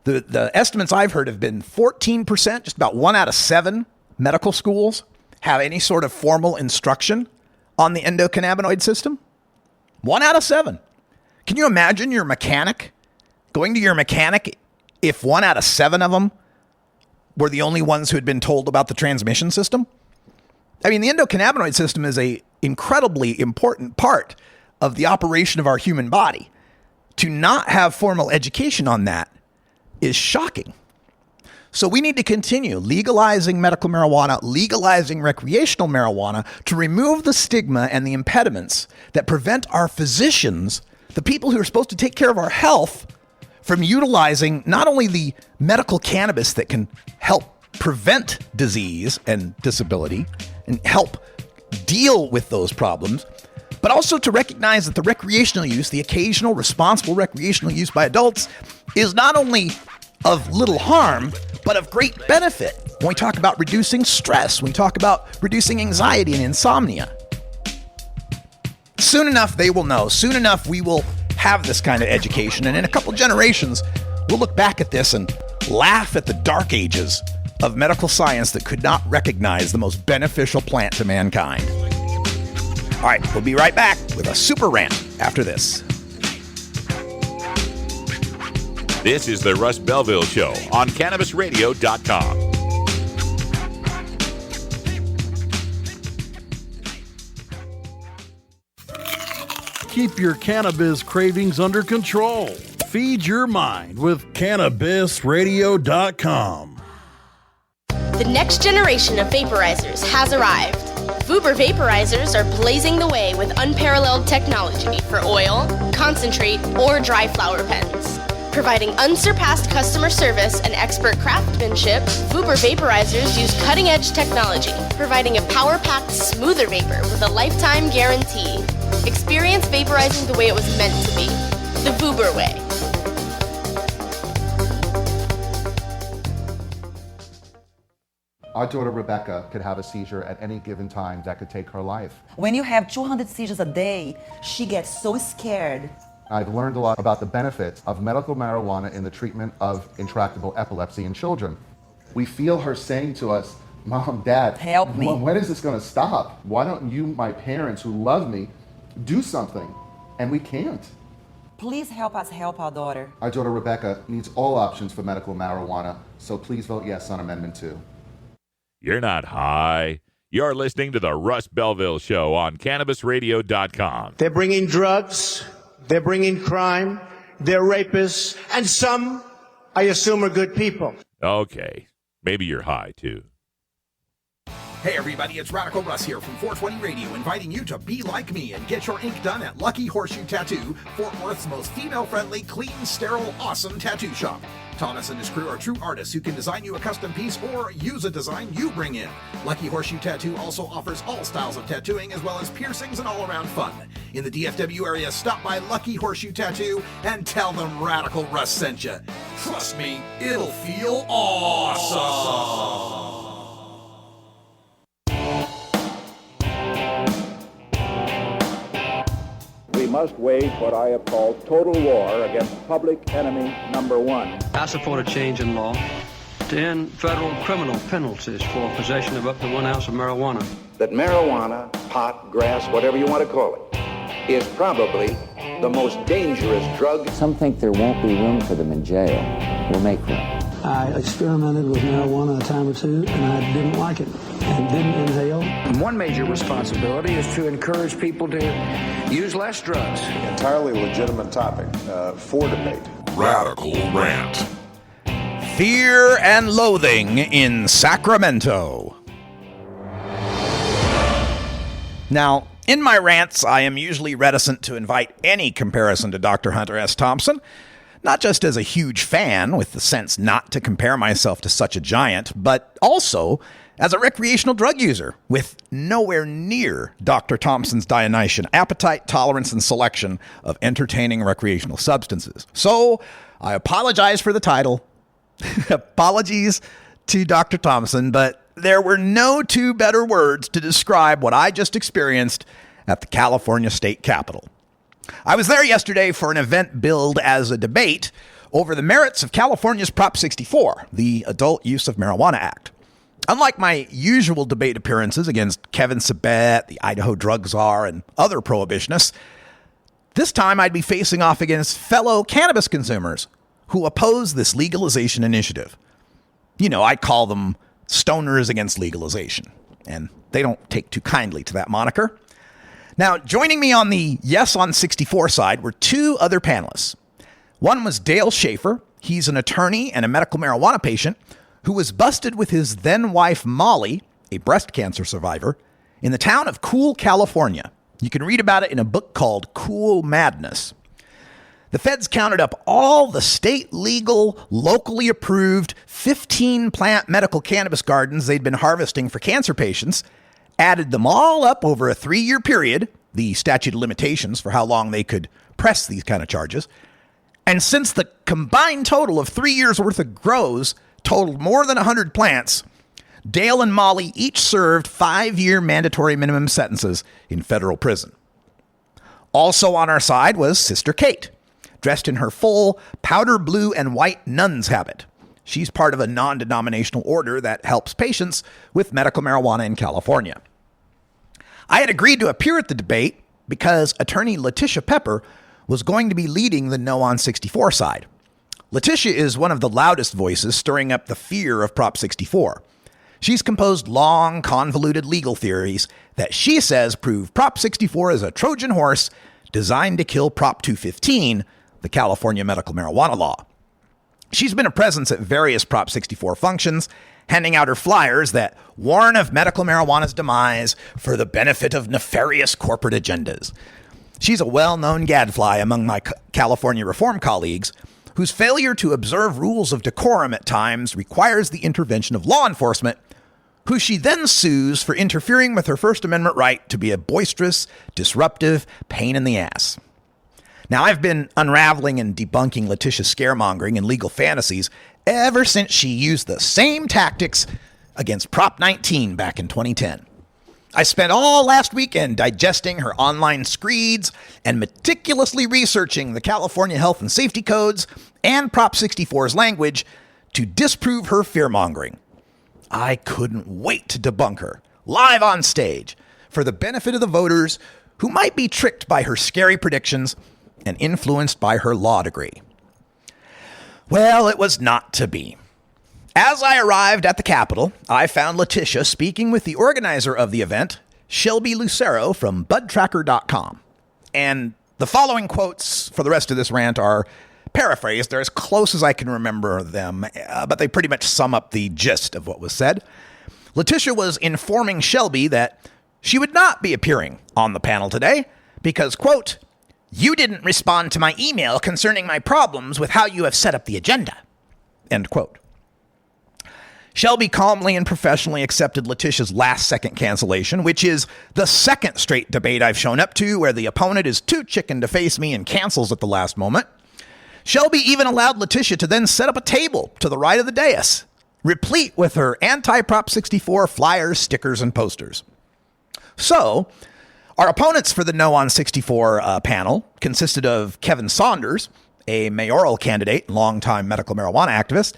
The estimates I've heard have been 14%, just about 1 out of 7 medical schools have any sort of formal instruction on the endocannabinoid system. 1 out of 7. Can you imagine your mechanic going to your mechanic if 1 out of 7 of them were the only ones who had been told about the transmission system? I mean, the endocannabinoid system is an incredibly important part of the operation of our human body. To not have formal education on that is shocking. So we need to continue legalizing medical marijuana, legalizing recreational marijuana to remove the stigma and the impediments that prevent our physicians, the people who are supposed to take care of our health, from utilizing not only the medical cannabis that can help prevent disease and disability and help deal with those problems, but also to recognize that the recreational use, the occasional responsible recreational use by adults, is not only of little harm, but of great benefit when we talk about reducing stress, when we talk about reducing anxiety and insomnia. Soon enough, they will know. Soon enough, we will have this kind of education. And in a couple generations, we'll look back at this and laugh at the dark ages of medical science that could not recognize the most beneficial plant to mankind. All right, we'll be right back with a super rant after this. This is the Russ Belville Show on CannabisRadio.com. Keep your cannabis cravings under control. Feed your mind with CannabisRadio.com. The next generation of vaporizers has arrived. Vuber vaporizers are blazing the way with unparalleled technology for oil, concentrate, or dry flower pens. Providing unsurpassed customer service and expert craftsmanship, Vuber vaporizers use cutting-edge technology, providing a power-packed, smoother vapor with a lifetime guarantee. Experience vaporizing the way it was meant to be. The Vuber way. Our daughter Rebecca could have a seizure at any given time that could take her life. When you have 200 seizures a day, she gets so scared. I've learned a lot about the benefits of medical marijuana in the treatment of intractable epilepsy in children. We feel her saying to us, Mom, Dad, help me. When is this going to stop? Why don't you, my parents who love me, do something? And we can't. Please help us help our daughter. Our daughter Rebecca needs all options for medical marijuana, so please vote yes on Amendment 2. You're not high. You're listening to the Russ Belville Show on CannabisRadio.com. They're bringing drugs. They're bringing crime. They're rapists. And some, I assume, are good people. Okay. Maybe you're high, too. Hey everybody, it's Radical Russ here from 420 Radio, inviting you to be like me and get your ink done at Lucky Horseshoe Tattoo, Fort Worth's most female-friendly, clean, sterile, awesome tattoo shop. Thomas and his crew are true artists who can design you a custom piece or use a design you bring in. Lucky Horseshoe Tattoo also offers all styles of tattooing as well as piercings and all-around fun. In the DFW area, stop by Lucky Horseshoe Tattoo and tell them Radical Russ sent you. Trust me, it'll feel awesome. We must wage what I have called total war against public enemy number one. I support a change in law to end federal criminal penalties for possession of up to 1 ounce of marijuana. That marijuana, pot, grass, whatever you want to call it, is probably the most dangerous drug. Some think there won't be room for them in jail. We'll make room. I experimented with marijuana a time or two, and I didn't like it and didn't inhale. One major responsibility is to encourage people to use less drugs. Entirely legitimate topic for debate. Radical Rant. Fear and Loathing in Sacramento. Now, in my rants, I am usually reticent to invite any comparison to Dr. Hunter S. Thompson, not just as a huge fan with the sense not to compare myself to such a giant, but also as a recreational drug user with nowhere near Dr. Thompson's Dionysian appetite, tolerance, and selection of entertaining recreational substances. So I apologize for the title. Apologies to Dr. Thompson, but there were no two better words to describe what I just experienced at the California State Capitol. I was there yesterday for an event billed as a debate over the merits of California's Prop 64, the Adult Use of Marijuana Act. Unlike my usual debate appearances against Kevin Sabet, the Idaho drug czar, and other prohibitionists, this time I'd be facing off against fellow cannabis consumers who oppose this legalization initiative. You know, I call them stoners against legalization, and they don't take too kindly to that moniker. Now, joining me on the Yes on 64 side were two other panelists. One was Dale Schaefer. He's an attorney and a medical marijuana patient who was busted with his then-wife Molly, a breast cancer survivor, in the town of Cool, California. You can read about it in a book called Cool Madness. The feds counted up all the state legal, locally approved 15-plant medical cannabis gardens they'd been harvesting for cancer patients, added them all up over a 3-year period, the statute of limitations for how long they could press these kind of charges, and since the combined total of 3 years' worth of grows totaled more than 100 plants, Dale and Molly each served 5-year mandatory minimum sentences in federal prison. Also on our side was Sister Kate, dressed in her full powder blue and white nun's habit. She's part of a non-denominational order that helps patients with medical marijuana in California. I had agreed to appear at the debate because attorney Letitia Pepper was going to be leading the No on 64 side. Letitia is one of the loudest voices stirring up the fear of Prop 64. She's composed long, convoluted legal theories that she says prove Prop 64 is a Trojan horse designed to kill Prop 215, the California medical marijuana law. She's been a presence at various Prop 64 functions, handing out her flyers that warn of medical marijuana's demise for the benefit of nefarious corporate agendas. She's a well-known gadfly among my California reform colleagues, whose failure to observe rules of decorum at times requires the intervention of law enforcement, who she then sues for interfering with her First Amendment right to be a boisterous, disruptive pain in the ass. Now, I've been unraveling and debunking Letitia's scaremongering and legal fantasies ever since she used the same tactics against Prop 19 back in 2010. I spent all last weekend digesting her online screeds and meticulously researching the California Health and Safety Codes and Prop 64's language to disprove her fearmongering. I couldn't wait to debunk her, live on stage, for the benefit of the voters who might be tricked by her scary predictions and influenced by her law degree. Well, it was not to be. As I arrived at the Capitol, I found Letitia speaking with the organizer of the event, Shelby Lucero from budtracker.com. And the following quotes for the rest of this rant are paraphrased. They're as close as I can remember them, but they pretty much sum up the gist of what was said. Letitia was informing Shelby that she would not be appearing on the panel today because, quote, "You didn't respond to my email concerning my problems with how you have set up the agenda," end quote. Shelby calmly and professionally accepted Letitia's last-second cancellation, which is the second straight debate I've shown up to where the opponent is too chicken to face me and cancels at the last moment. Shelby even allowed Letitia to then set up a table to the right of the dais, replete with her anti-Prop 64 flyers, stickers, and posters. So, our opponents for the No on 64 panel consisted of Kevin Saunders, a mayoral candidate and longtime medical marijuana activist,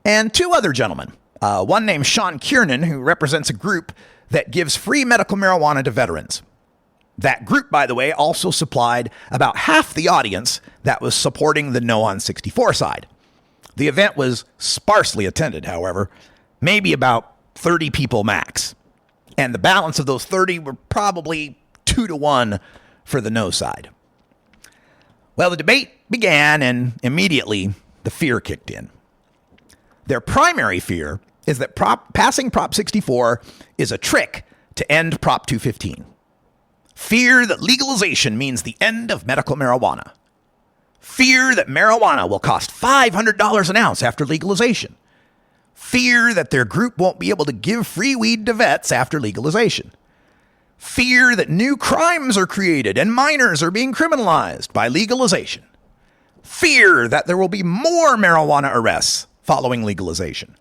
and two other gentlemen. One named Sean Kiernan, who represents a group that gives free medical marijuana to veterans. That group, by the way, also supplied about half the audience that was supporting the No on 64 side. The event was sparsely attended, however, maybe about 30 people max. And the balance of those 30 were probably 2-1 for the no side. Well, the debate began, and immediately the fear kicked in. Their primary fear is that passing Prop 64 is a trick to end Prop 215. Fear that legalization means the end of medical marijuana. Fear that marijuana will cost $500 an ounce after legalization. Fear that their group won't be able to give free weed to vets after legalization. Fear that new crimes are created and minors are being criminalized by legalization. Fear that there will be more marijuana arrests following legalization.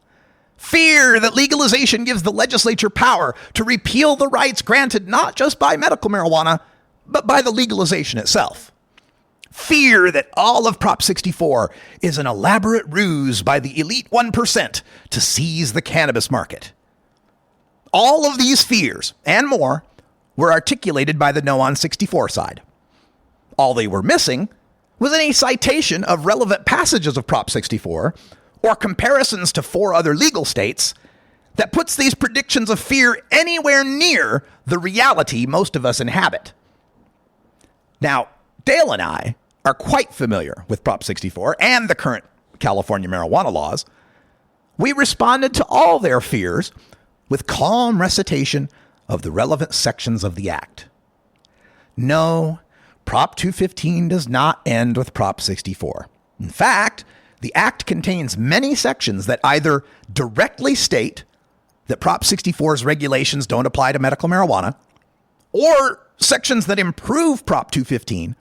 Fear that legalization gives the legislature power to repeal the rights granted not just by medical marijuana, but by the legalization itself. Fear that all of Prop 64 is an elaborate ruse by the elite 1% to seize the cannabis market. All of these fears, and more, were articulated by the No on 64 side. All they were missing was any citation of relevant passages of Prop 64 or comparisons to 4 other legal states that puts these predictions of fear anywhere near the reality most of us inhabit. Now, Dale and I are quite familiar with Prop 64 and the current California marijuana laws. We responded to all their fears with calm recitation of the relevant sections of the Act. No, Prop 215 does not end with Prop 64. In fact, the Act contains many sections that either directly state that Prop 64's regulations don't apply to medical marijuana, or sections that improve Prop 215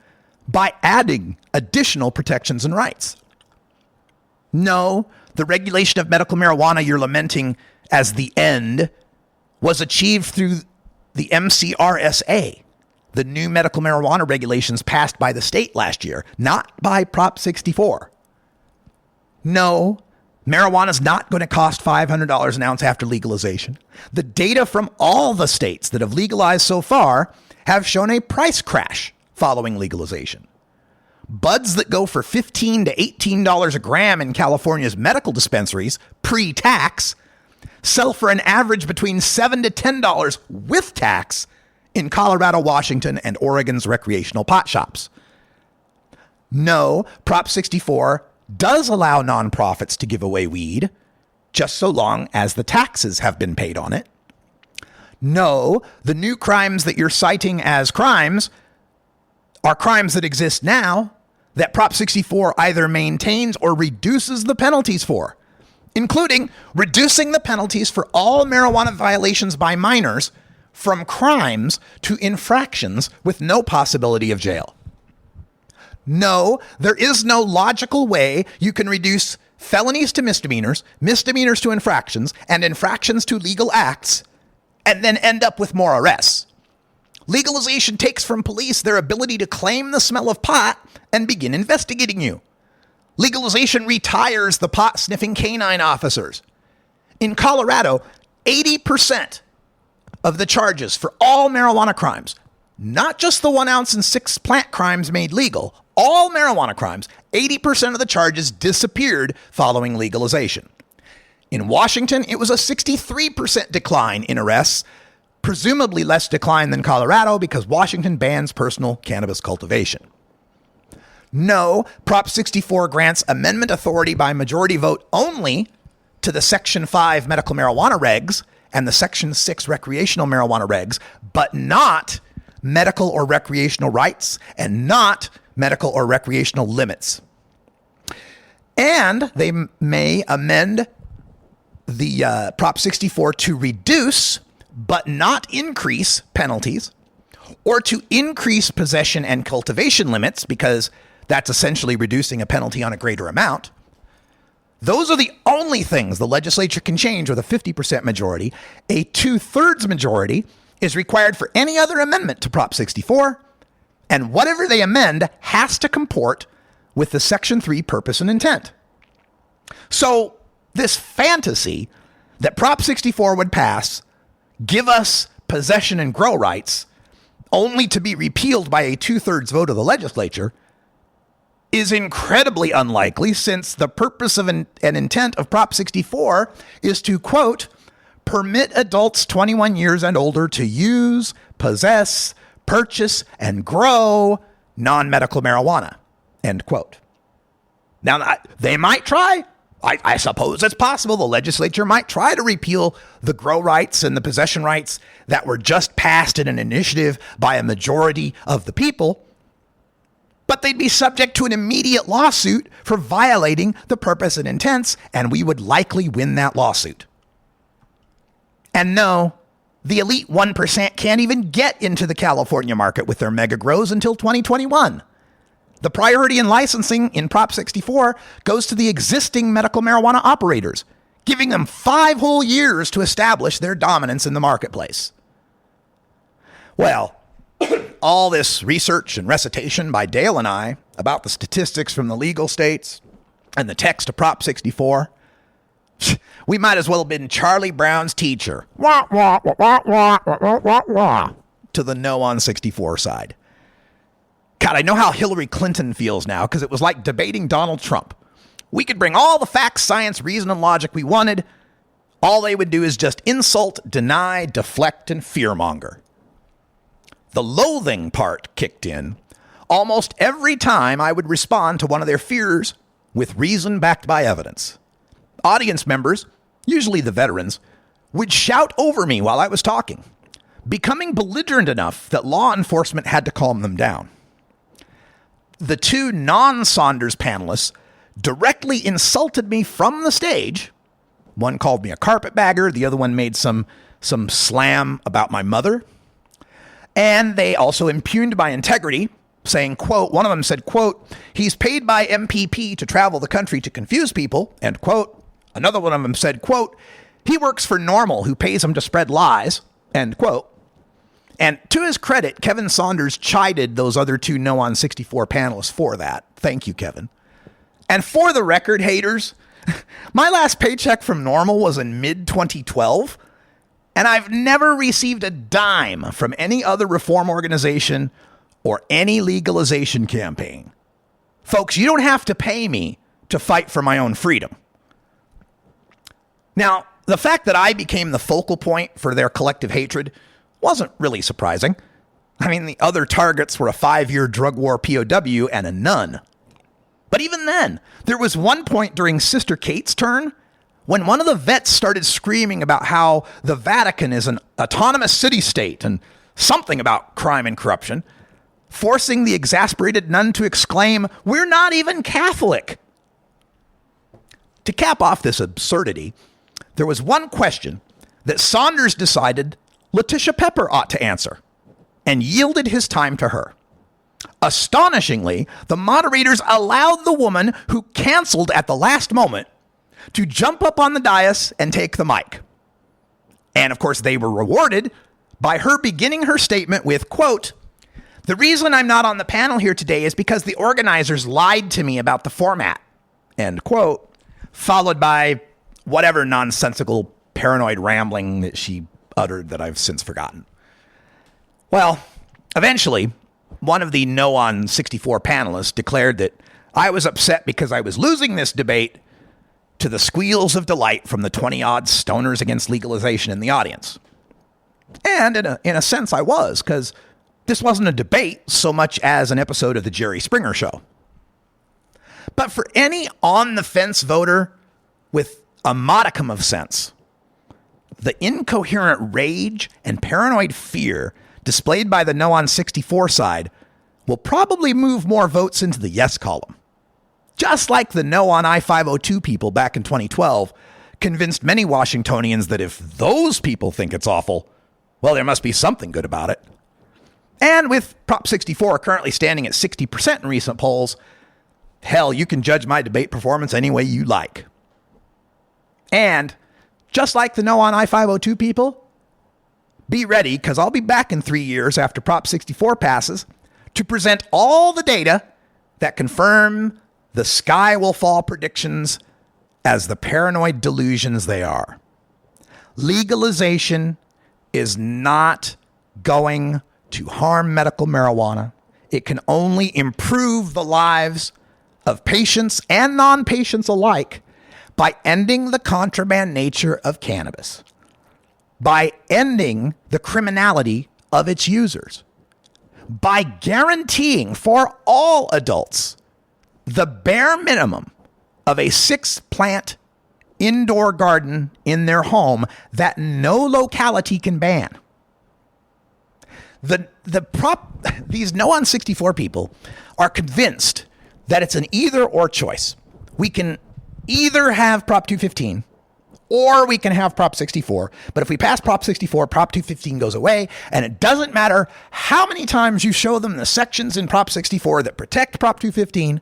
by adding additional protections and rights. No, the regulation of medical marijuana you're lamenting as the end was achieved through the MCRSA, the new medical marijuana regulations passed by the state last year, not by Prop 64. No, marijuana is not going to cost $500 an ounce after legalization. The data from all the states that have legalized so far have shown a price crash following legalization. Buds that go for $15 to $18 a gram in California's medical dispensaries, pre-tax, sell for an average between $7 to $10 with tax in Colorado, Washington, and Oregon's recreational pot shops. No, Prop 64 does allow nonprofits to give away weed, just so long as the taxes have been paid on it. No, the new crimes that you're citing as crimes are crimes that exist now that Prop 64 either maintains or reduces the penalties for, including reducing the penalties for all marijuana violations by minors from crimes to infractions with no possibility of jail. No, there is no logical way you can reduce felonies to misdemeanors, misdemeanors to infractions, and infractions to legal acts, and then end up with more arrests. Legalization takes from police their ability to claim the smell of pot and begin investigating you. Legalization retires the pot-sniffing canine officers. In Colorado, 80% of the charges for all marijuana crimes, not just the 1 ounce and 6 plant crimes made legal, all marijuana crimes, 80% of the charges disappeared following legalization. In Washington, it was a 63% decline in arrests, presumably less decline than Colorado because Washington bans personal cannabis cultivation. No, Prop 64 grants amendment authority by majority vote only to the Section 5 medical marijuana regs and the Section 6 recreational marijuana regs, but not medical or recreational rights and not medical or recreational limits. And they may amend the Prop 64 to reduce but not increase penalties, or to increase possession and cultivation limits, because that's essentially reducing a penalty on a greater amount. Those are the only things the legislature can change with a 50% majority. A 2/3 majority is required for any other amendment to Prop 64, and whatever they amend has to comport with the Section 3 purpose and intent. So this fantasy that Prop 64 would pass, give us possession and grow rights, only to be repealed by a 2/3 vote of the legislature, is incredibly unlikely, since the purpose of an intent of Prop 64 is to, quote, permit adults 21 years and older to use, possess, purchase, and grow non-medical marijuana, end quote. Now, they might try. I suppose it's possible the legislature might try to repeal the grow rights and the possession rights that were just passed in an initiative by a majority of the people, but they'd be subject to an immediate lawsuit for violating the purpose and intents, and we would likely win that lawsuit. And no, the elite 1% can't even get into the California market with their mega grows until 2021. The priority in licensing in Prop 64 goes to the existing medical marijuana operators, giving them 5 whole years to establish their dominance in the marketplace. Well, all this research and recitation by Dale and I about the statistics from the legal states and the text of Prop 64, we might as well have been Charlie Brown's teacher. Wah, wah, wah, wah, wah, wah, wah, wah, to the no on 64 side. God, I know how Hillary Clinton feels now, because it was like debating Donald Trump. We could bring all the facts, science, reason, and logic we wanted. All they would do is just insult, deny, deflect, and fearmonger. The loathing part kicked in almost every time I would respond to one of their fears with reason backed by evidence. Audience members, usually the veterans, would shout over me while I was talking, becoming belligerent enough that law enforcement had to calm them down. The 2 non-Saunders panelists directly insulted me from the stage. One called me a carpetbagger. The other one made some slam about my mother. And they also impugned my integrity, saying, quote, one of them said, quote, he's paid by MPP to travel the country to confuse people, end quote. Another one of them said, quote, He works for Normal, who pays him to spread lies, end quote. And to his credit, Kevin Saunders chided those other two No on 64 panelists for that. Thank you, Kevin. And for the record, haters, my last paycheck from Normal was in mid-2012, and I've never received a dime from any other reform organization or any legalization campaign. Folks, you don't have to pay me to fight for my own freedom. Now, the fact that I became the focal point for their collective hatred wasn't really surprising. I mean, the other targets were a 5-year drug war POW and a nun. But even then, there was one point during Sister Kate's turn when one of the vets started screaming about how the Vatican is an autonomous city-state and something about crime and corruption, forcing the exasperated nun to exclaim, "We're not even Catholic." To cap off this absurdity, there was one question that Saunders decided Letitia Pepper ought to answer, and yielded his time to her. Astonishingly, the moderators allowed the woman who canceled at the last moment to jump up on the dais and take the mic. And of course, they were rewarded by her beginning her statement with, quote, "The reason I'm not on the panel here today is because the organizers lied to me about the format," end quote, followed by whatever nonsensical paranoid rambling that she uttered that I've since forgotten. Well, eventually, one of the No on 64 panelists declared that I was upset because I was losing this debate to the squeals of delight from the 20-odd stoners against legalization in the audience. And in a sense, I was, because this wasn't a debate so much as an episode of the Jerry Springer Show. But for any on-the-fence voter with a modicum of sense, the incoherent rage and paranoid fear displayed by the No on 64 side will probably move more votes into the yes column. Just like the No on I-502 people back in 2012 convinced many Washingtonians that if those people think it's awful, well, there must be something good about it. And with Prop 64 currently standing at 60% in recent polls, hell, you can judge my debate performance any way you like. And just like the No on I-502 people, be ready, because I'll be back in 3 years after Prop 64 passes to present all the data that confirm the sky will fall predictions as the paranoid delusions they are. Legalization is not going to harm medical marijuana. It can only improve the lives of patients and non-patients alike by ending the contraband nature of cannabis, by ending the criminality of its users, by guaranteeing for all adults the bare minimum of a 6-plant indoor garden in their home that no locality can ban. These No on 64 people are convinced that it's an either or choice. We can either have Prop 215 or we can have Prop 64. But if we pass Prop 64, Prop 215 goes away, and it doesn't matter how many times you show them the sections in Prop 64 that protect Prop 215.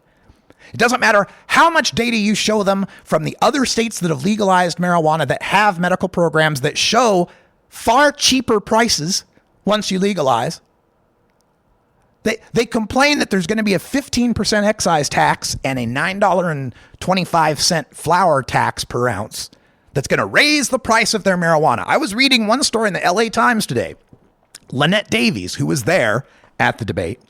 It doesn't matter how much data you show them from the other states that have legalized marijuana that have medical programs that show far cheaper prices once you legalize. They complain that there's going to be a 15% excise tax and a $9.25 flour tax per ounce that's going to raise the price of their marijuana. I was reading one story in the LA Times today. Lynette Davies, who was there at the debate,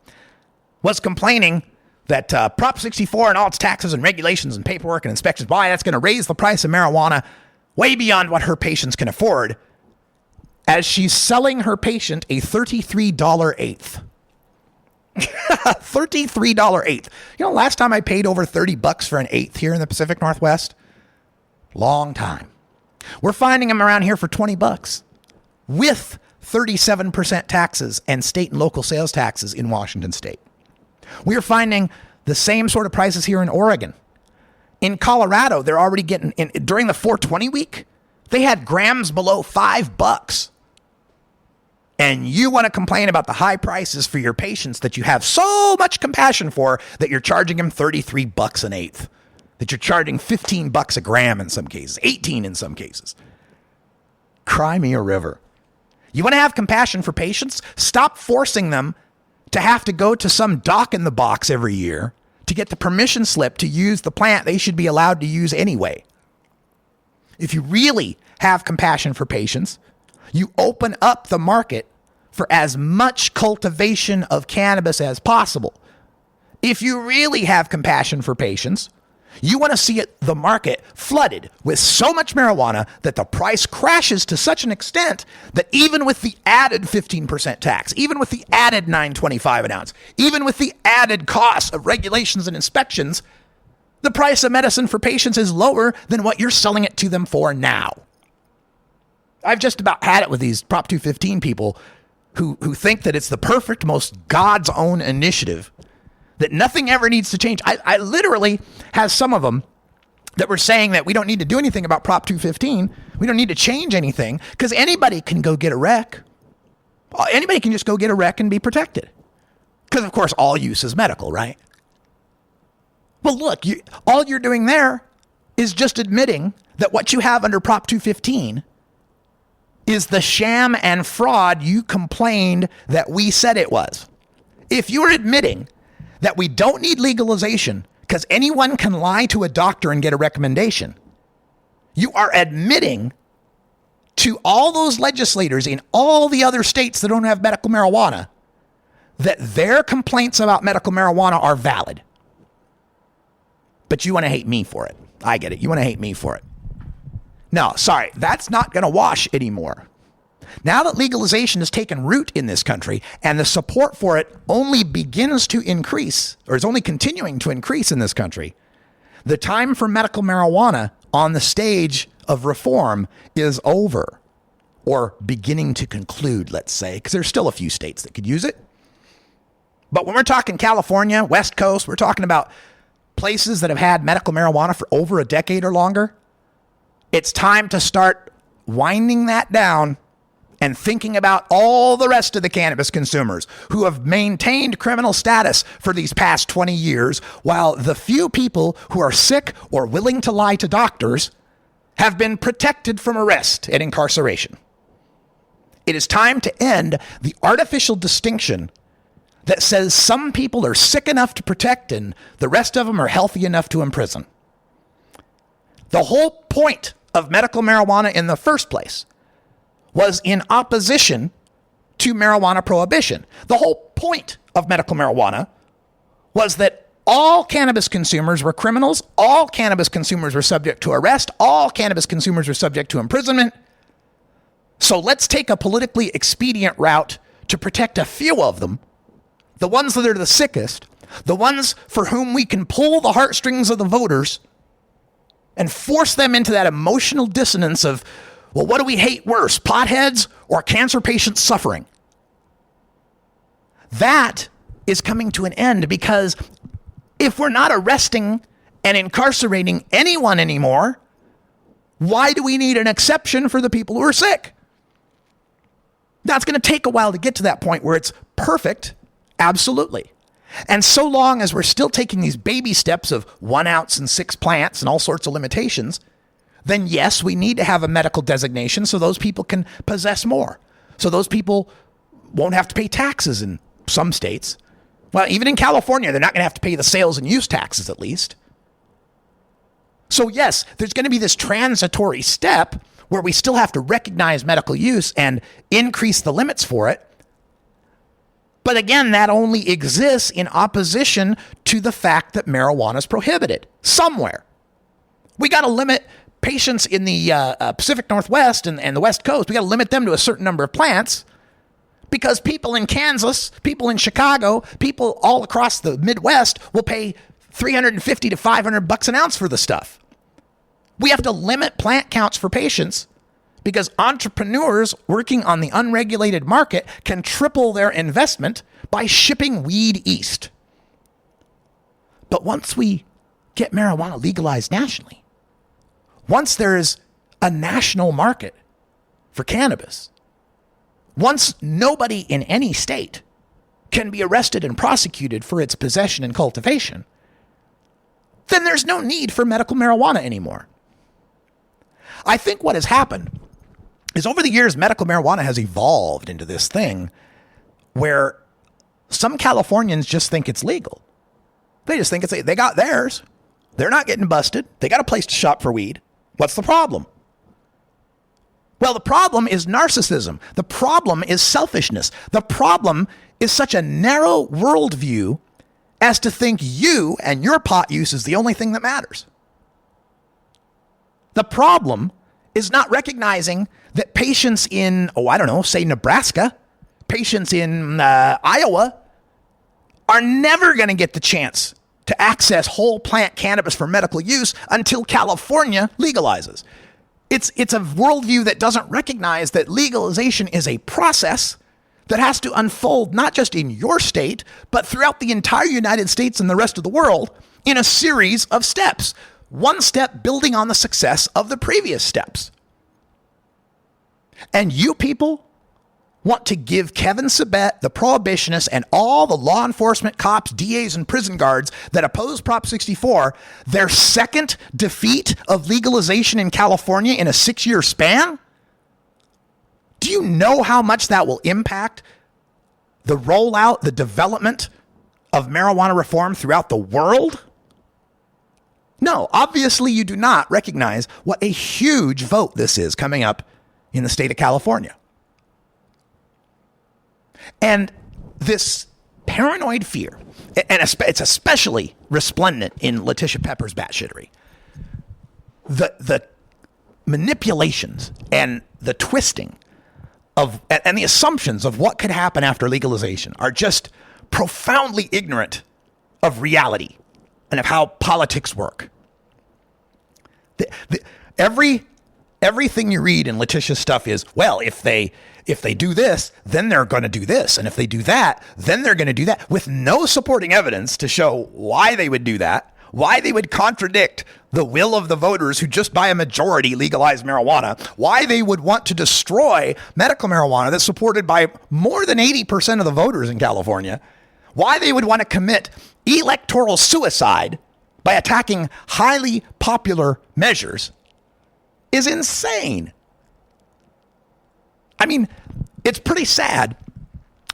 was complaining that Prop 64 and all its taxes and regulations and paperwork and inspections, why that's going to raise the price of marijuana way beyond what her patients can afford, as she's selling her patient a $33 eighth. $33 eighth. You know, last time I paid over $30 for an eighth here in the Pacific Northwest? Long time. We're finding them around here for $20 with 37% taxes and state and local sales taxes in Washington state. We are finding the same sort of prices here in Oregon. In Colorado, they're already getting, during the 420 week, they had grams below $5. And you want to complain about the high prices for your patients that you have so much compassion for that you're charging them $33 an eighth, that you're charging $15 a gram in some cases, 18 in some cases. Cry me a river. You want to have compassion for patients? Stop forcing them to have to go to some doc in the box every year to get the permission slip to use the plant they should be allowed to use anyway. If you really have compassion for patients, you open up the market for as much cultivation of cannabis as possible. If you really have compassion for patients, you want to see the market flooded with so much marijuana that the price crashes to such an extent that even with the added 15% tax, even with the added $9.25 an ounce, even with the added cost of regulations and inspections, the price of medicine for patients is lower than what you're selling it to them for now. I've just about had it with these Prop 215 people who think that it's the perfect, most God's own initiative, that nothing ever needs to change. I literally have some of them that were saying that we don't need to do anything about Prop 215. We don't need to change anything because anybody can go get a wreck. Anybody can just go get a wreck and be protected. Because, of course, all use is medical, right? Well, look, all you're doing there is just admitting that what you have under Prop 215 is the sham and fraud you complained that we said it was. If you're admitting that we don't need legalization because anyone can lie to a doctor and get a recommendation, you are admitting to all those legislators in all the other states that don't have medical marijuana that their complaints about medical marijuana are valid. But you want to hate me for it. I get it. You want to hate me for it. No, sorry, that's not going to wash anymore. Now that legalization has taken root in this country and the support for it only begins to increase, or is only continuing to increase in this country, the time for medical marijuana on the stage of reform is over, or beginning to conclude, let's say, because there's still a few states that could use it. But when we're talking California, West Coast, we're talking about places that have had medical marijuana for over a decade or longer. It's time to start winding that down and thinking about all the rest of the cannabis consumers who have maintained criminal status for these past 20 years, while the few people who are sick or willing to lie to doctors have been protected from arrest and incarceration. It is time to end the artificial distinction that says some people are sick enough to protect and the rest of them are healthy enough to imprison. The whole point of medical marijuana in the first place was in opposition to marijuana prohibition. The whole point of medical marijuana was that all cannabis consumers were criminals, all cannabis consumers were subject to arrest, all cannabis consumers were subject to imprisonment. So let's take a politically expedient route to protect a few of them, the ones that are the sickest, the ones for whom we can pull the heartstrings of the voters and force them into that emotional dissonance of, well, what do we hate worse, potheads or cancer patients suffering? That is coming to an end, because if we're not arresting and incarcerating anyone anymore, why do we need an exception for the people who are sick? Now, it's going to take a while to get to that point where it's perfect. Absolutely. And so long as we're still taking these baby steps of 1 ounce and 6 plants and all sorts of limitations, then yes, we need to have a medical designation so those people can possess more. So those people won't have to pay taxes in some states. Well, even in California, they're not going to have to pay the sales and use taxes at least. So yes, there's going to be this transitory step where we still have to recognize medical use and increase the limits for it. But again, that only exists in opposition to the fact that marijuana is prohibited somewhere. We got to limit patients in the Pacific Northwest and the West Coast. We got to limit them to a certain number of plants, because people in Kansas, people in Chicago, people all across the Midwest will pay $350 to $500 an ounce for the stuff. We have to limit plant counts for patients, because entrepreneurs working on the unregulated market can triple their investment by shipping weed east. But once we get marijuana legalized nationally, once there is a national market for cannabis, once nobody in any state can be arrested and prosecuted for its possession and cultivation, then there's no need for medical marijuana anymore. I think what has happened is over the years, medical marijuana has evolved into this thing where some Californians just think it's legal. They just think they got theirs. They're not getting busted. They got a place to shop for weed. What's the problem? Well, the problem is narcissism. The problem is selfishness. The problem is such a narrow worldview as to think you and your pot use is the only thing that matters. The problem is not recognizing that patients in, say Nebraska, patients in Iowa are never going to get the chance to access whole plant cannabis for medical use until California legalizes. It's a worldview that doesn't recognize that legalization is a process that has to unfold not just in your state, but throughout the entire United States and the rest of the world in a series of steps. One step building on the success of the previous steps. And you people want to give Kevin Sabet, the prohibitionists, and all the law enforcement cops, DAs, and prison guards that oppose Prop 64 their second defeat of legalization in California in a 6-year span? Do you know how much that will impact the rollout, the development of marijuana reform throughout the world? No, obviously you do not recognize what a huge vote this is coming up in the state of California. And this paranoid fear, and it's especially resplendent in Letitia Pepper's batshittery, the manipulations and the twisting of and the assumptions of what could happen after legalization are just profoundly ignorant of reality and of how politics work. Everything you read in Letitia's stuff is, well, if they do this, then they're going to do this. And if they do that, then they're going to do that, with no supporting evidence to show why they would do that, why they would contradict the will of the voters who just by a majority legalize marijuana, why they would want to destroy medical marijuana that's supported by more than 80% of the voters in California, why they would want to commit electoral suicide by attacking highly popular measures is insane. I mean, it's pretty sad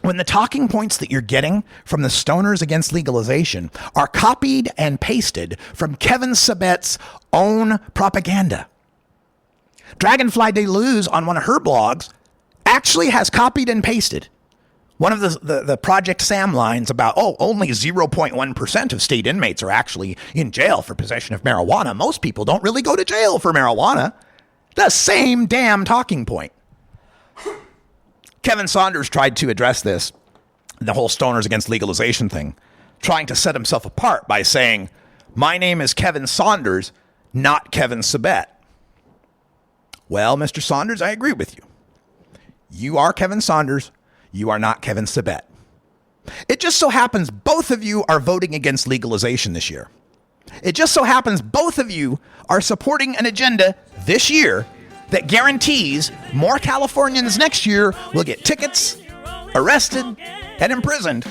when the talking points that you're getting from the stoners against legalization are copied and pasted from Kevin Sabet's own propaganda. Dragonfly de Luz on one of her blogs actually has copied and pasted one of the Project Sam lines about, only 0.1% of state inmates are actually in jail for possession of marijuana. Most people don't really go to jail for marijuana. The same damn talking point. Kevin Saunders tried to address this, the whole stoners against legalization thing, trying to set himself apart by saying, my name is Kevin Saunders, not Kevin Sabet. Well, Mr. Saunders, I agree with you. You are Kevin Saunders. You are not Kevin Sabet. It just so happens both of you are voting against legalization this year. It just so happens both of you are supporting an agenda this year that guarantees more Californians next year will get tickets, arrested, and imprisoned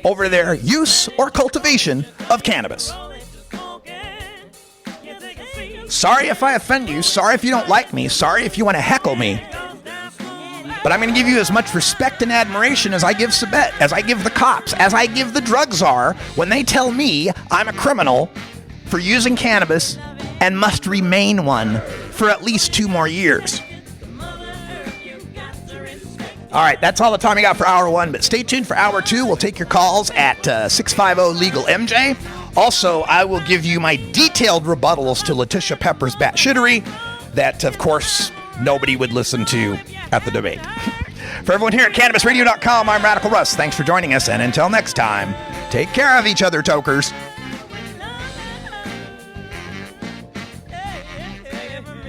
over their use or cultivation of cannabis. Sorry if I offend you. Sorry if you don't like me. Sorry if you want to heckle me. But I'm going to give you as much respect and admiration as I give Sabet, as I give the cops, as I give the drug czar when they tell me I'm a criminal for using cannabis and must remain one for at least 2 more years. All right, that's all the time we got for Hour 1, but stay tuned for Hour 2. We'll take your calls at 650-LEGAL-MJ. Also, I will give you my detailed rebuttals to Letitia Pepper's batshittery that, of course, nobody would listen to at the debate. For everyone here at CannabisRadio.com, I'm Radical Russ. Thanks for joining us, and until next time, take care of each other, tokers.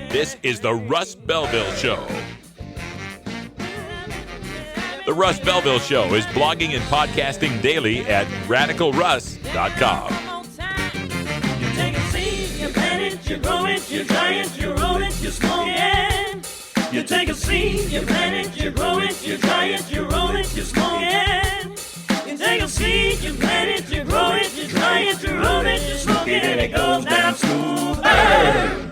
This is the Russ Belville Show. The Russ Belville Show is blogging and podcasting daily at RadicalRuss.com. You take a seed, you plant it, you grow it, you dry it, you roll it, you smoke it. You take a seed, you plant it, you grow it, you dry it, you roll it, you smoke it. You take a seed, you plant it, you grow it, you dry it, you roll it, you smoke it, and it goes down smooth.